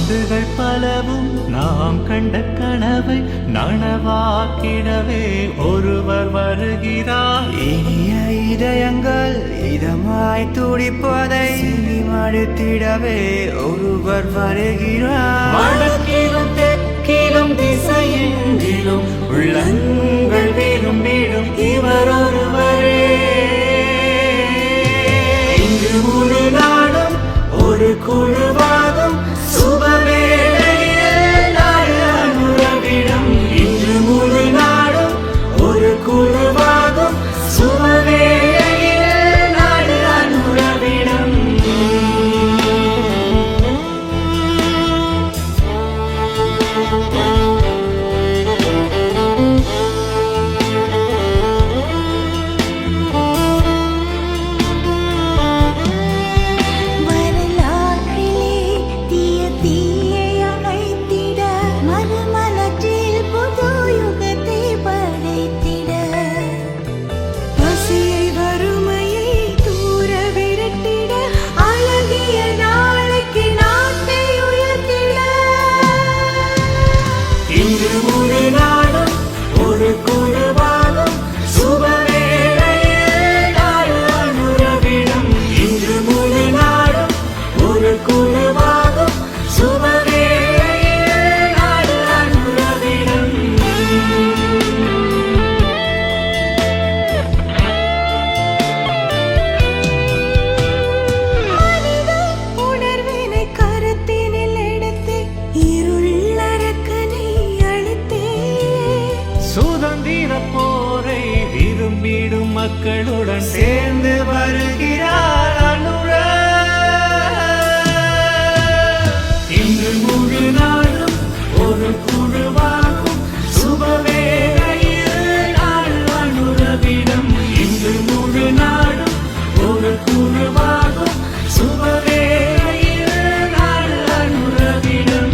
ஆண்டுகள் பலவும் நாம் கண்ட கனவை நனவாக்கிடவே ஒருவர் வருகிறார். இனிய இதயங்கள் இதமாய் துடிப்பதை மடுத்திடவே ஒருவர் வருகிறார். வடக்கிலும் தெற்கிலும் திசையெங்கிலும் உள்ளங்கள் விரும்பிடும் இவர் ஒருவரே. இங்கு முழு நாடும் ஒரு குழுவாகும் சுபவேளையில் நாடு அனுரவிடம். இன்று முழு நாடும் ஒரு குழுவாகும் சுபவேளையில் நாடு அனுரவிடம். இன்று முழு நாடும் ஒரு குழுவாகும் சுபவேளையில் நாடு அனுரவிடம். இன்று முழு நாடும் ஒரு குழுவாகும் சுபவேளையில் நாடு அனுரவிடம். உணர்வினை கருத்தினில் எடுத்து இருளரக்கனை சுதந்திர போரை விரும்பிடும் மக்களுடன் சேர்ந்து வருகிறார் அனுரா. இன்று முழு நாடும் ஒரு குழுவாகும் சுபவேளையில் நாடு அனுரவிடம். இன்று முழு நாடும் ஒரு குழுவாகும் சுபவேளையில் நாடு அனுரவிடம்.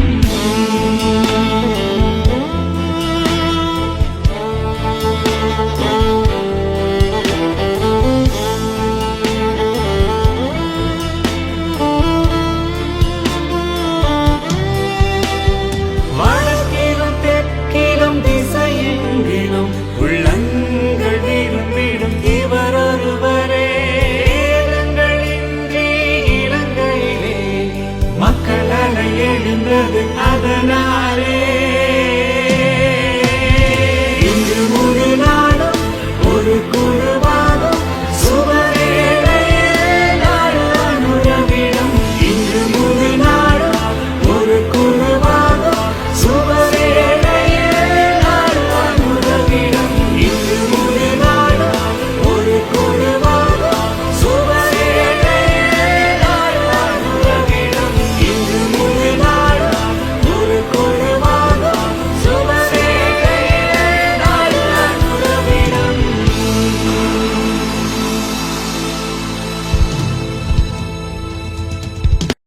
வடக்கிலும் தெற்கிலும் திசையெங்கிலும் உள்ளங்கள் விரும்பிடும் இவர் ஒருவரே. ஏலங்களின்றி இலங்கையிலே மக்கள் அலை எழுந்தது அதனாலே.